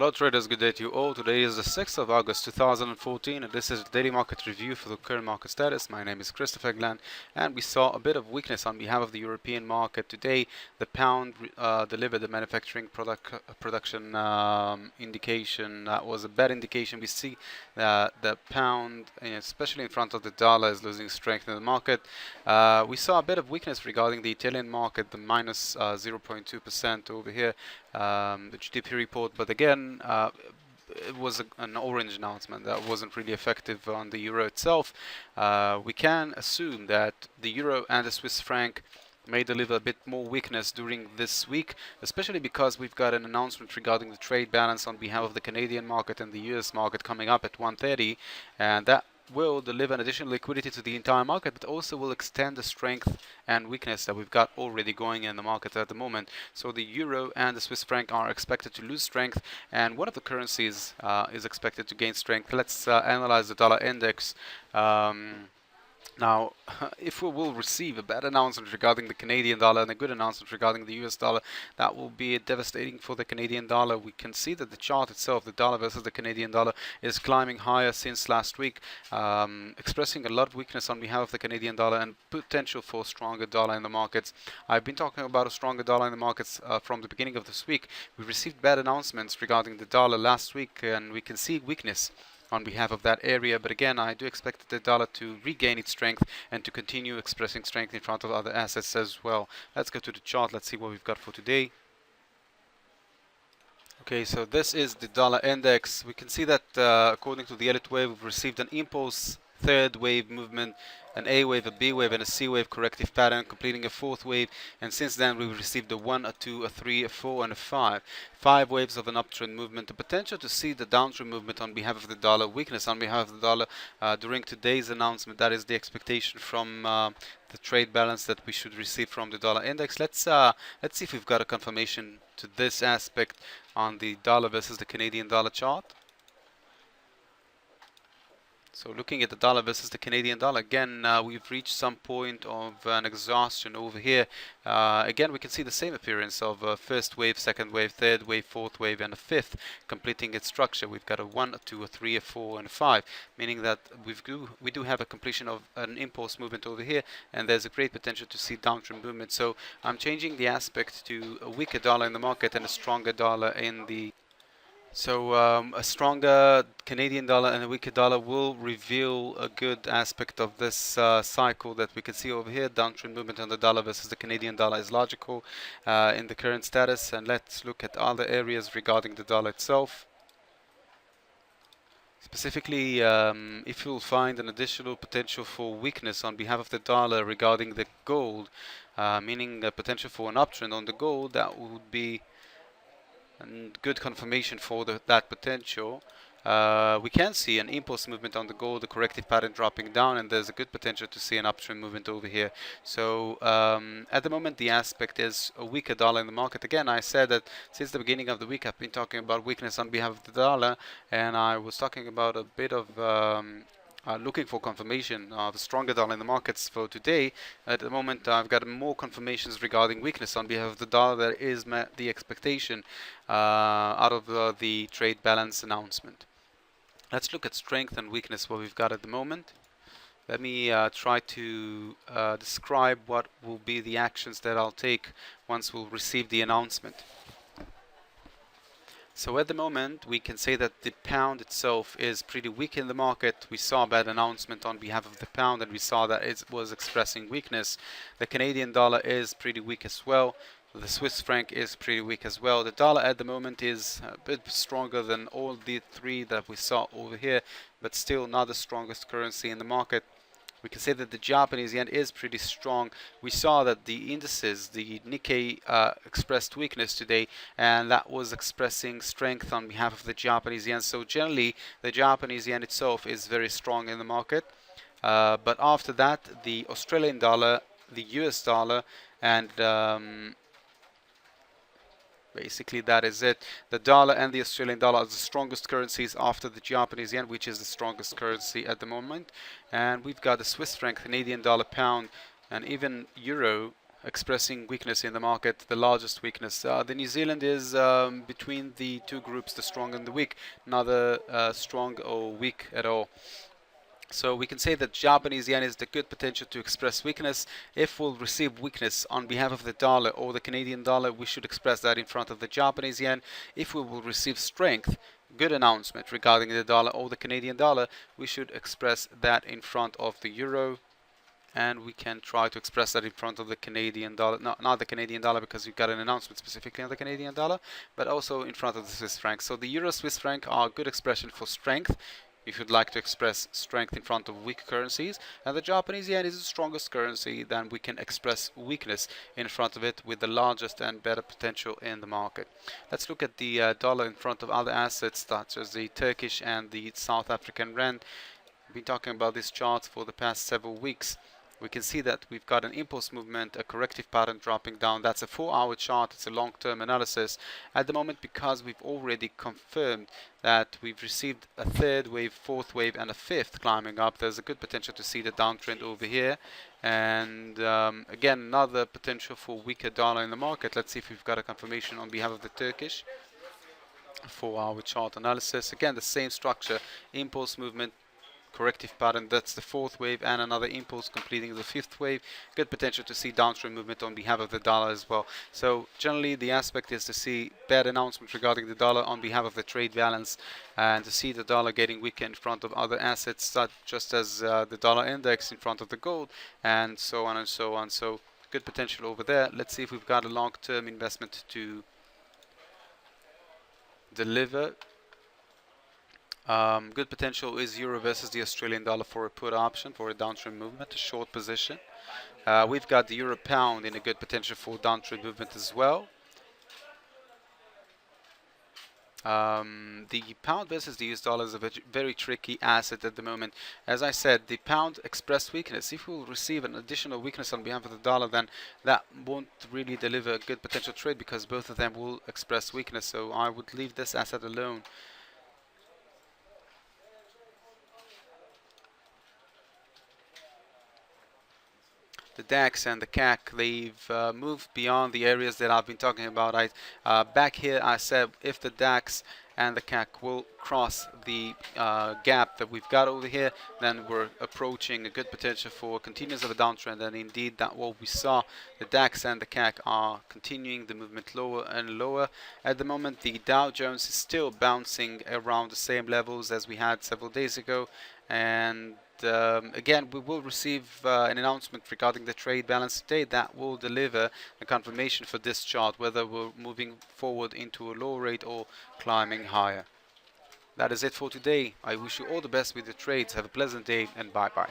Hello traders, good day to you all. Today is the 6th of August 2014 and this is the daily market review for the current market status. My name is Glen and we saw a bit of weakness on behalf of the European market today. The pound delivered the manufacturing production indication. That was a bad indication. We see that the pound, especially in front of the dollar, is losing strength in the market. We saw a bit of weakness regarding the Italian market, the minus 0.2% over here. The GDP report, but again, it was an orange announcement that wasn't really effective on the euro itself. We can assume that the euro and the Swiss franc may deliver a bit more weakness during this week, especially because we've got an announcement regarding the trade balance on behalf of the Canadian market and the US market coming up at 1:30, and that will deliver an additional liquidity to the entire market, but also will extend the strength and weakness that we've got already going in the market at the moment. So the euro and the Swiss franc are expected to lose strength, and one of the currencies is expected to gain strength. Let's analyze the dollar index. Now, if we will receive a bad announcement regarding the Canadian dollar and a good announcement regarding the US dollar, that will be devastating for the Canadian dollar. We can see that the chart itself, the dollar versus the Canadian dollar, is climbing higher since last week, expressing a lot of weakness on behalf of the Canadian dollar and potential for a stronger dollar in the markets. I've been talking about a stronger dollar in the markets from the beginning of this week. We received bad announcements regarding the dollar last week, and we can see weakness on behalf of that area, but again, I do expect the dollar to regain its strength and to continue expressing strength in front of other assets as well. Let's go to the chart. Let's see what we've got for today. Okay, so this is the dollar index. We can see that according to the Elliott wave, we've received an impulse third wave movement, an A wave, a B wave, and a C wave corrective pattern, completing a fourth wave. And since then, we've received a 1, a 2, a 3, a 4, and a 5. 5 waves of an uptrend movement. The potential to see the downtrend movement on behalf of the dollar, weakness on behalf of the dollar during today's announcement. That is the expectation from the trade balance that we should receive from the dollar index. Let's see if we've got a confirmation to this aspect on the dollar versus the Canadian dollar chart. So looking at the dollar versus the Canadian dollar, again, we've reached some point of an exhaustion over here. Again, we can see the same appearance of a first wave, second wave, third wave, fourth wave, and a fifth completing its structure. We've got a 1, a 2, a 3, a 4, and a 5, meaning that we do have a completion of an impulse movement over here, and there's a great potential to see downtrend movement. So I'm changing the aspect to a weaker dollar in the market and a stronger dollar in the a stronger Canadian dollar and a weaker dollar will reveal a good aspect of this cycle that we can see over here. Downtrend movement on the dollar versus the Canadian dollar is logical in the current status. And let's look at other areas regarding the dollar itself. Specifically, if you'll find an additional potential for weakness on behalf of the dollar regarding the gold, meaning a potential for an uptrend on the gold, that would be and good confirmation for that potential. We can see an impulse movement on the gold, the corrective pattern dropping down, and there's a good potential to see an uptrend movement over here. So at the moment, the aspect is a weaker dollar in the market. Again, I said that since the beginning of the week, I've been talking about weakness on behalf of the dollar, and I was talking about a bit of looking for confirmation of a stronger dollar in the markets for today. At the moment, I've got more confirmations regarding weakness on behalf of the dollar. That is the expectation out of the trade balance announcement. Let's look at strength and weakness, what we've got at the moment. Let me try to describe what will be the actions that I'll take once we'll receive the announcement. So at the moment, we can say that the pound itself is pretty weak in the market. We saw a bad announcement on behalf of the pound, and we saw that it was expressing weakness. The Canadian dollar is pretty weak as well. The Swiss franc is pretty weak as well. The dollar at the moment is a bit stronger than all the three that we saw over here, but still not the strongest currency in the market. We can say that the Japanese yen is pretty strong. We saw that the indices, the Nikkei, expressed weakness today, and that was expressing strength on behalf of the Japanese yen. So generally, the Japanese yen itself is very strong in the market. But after that, the Australian dollar, the US dollar, and basically that is it. The dollar and the Australian dollar are the strongest currencies after the Japanese yen, which is the strongest currency at the moment. And we've got the Swiss franc, Canadian dollar, pound, and even euro expressing weakness in the market, the largest weakness. The New Zealand is between the two groups, the strong and the weak, neither strong or weak at all. So we can say that Japanese yen is the good potential to express weakness. If we'll receive weakness on behalf of the dollar or the Canadian dollar, we should express that in front of the Japanese yen. If we will receive strength, good announcement regarding the dollar or the Canadian dollar, we should express that in front of the euro. And we can try to express that in front of the Canadian dollar, not the Canadian dollar because you've got an announcement specifically on the Canadian dollar, but also in front of the Swiss franc. So the euro Swiss franc are a good expression for strength if you'd like to express strength in front of weak currencies, and the Japanese yen is the strongest currency, then we can express weakness in front of it with the largest and better potential in the market. Let's look at the dollar in front of other assets such as the Turkish and the South African rand. We've been talking about this chart for the past several weeks. We can see that we've got an impulse movement, a corrective pattern dropping down. That's a 4-hour chart. It's a long-term analysis. At the moment, because we've already confirmed that we've received a third wave, fourth wave, and a fifth climbing up, there's a good potential to see the downtrend over here. And again, another potential for weaker dollar in the market. Let's see if we've got a confirmation on behalf of the Turkish. 4-hour chart analysis. Again, the same structure, impulse movement, corrective pattern. That's the fourth wave, and another impulse completing the fifth wave. Good potential to see downstream movement on behalf of the dollar as well. So generally the aspect is to see bad announcements regarding the dollar on behalf of the trade balance, and to see the dollar getting weaker in front of other assets such just as the dollar index in front of the gold, and so on and so on. So good potential over there. Let's see if we've got a long-term investment to deliver. Good potential is euro versus the Australian dollar for a put option for a downtrend movement, a short position. We've got the euro pound in a good potential for downtrend movement as well. The pound versus the US dollar is a very tricky asset at the moment. As I said, the pound expressed weakness. If we will receive an additional weakness on behalf of the dollar, then that won't really deliver a good potential trade because both of them will express weakness. So I would leave this asset alone. The DAX and the CAC, they've moved beyond the areas that I've been talking about. Back here I said if the DAX and the CAC will cross the gap that we've got over here, then we're approaching a good potential for continuance of a downtrend, and indeed that what we saw. The DAX and the CAC are continuing the movement lower and lower. At the moment the Dow Jones is still bouncing around the same levels as we had several days ago, and again, we will receive an announcement regarding the trade balance today that will deliver a confirmation for this chart, whether we're moving forward into a lower rate or climbing higher. That is it for today. I wish you all the best with your trades. Have a pleasant day, and bye-bye.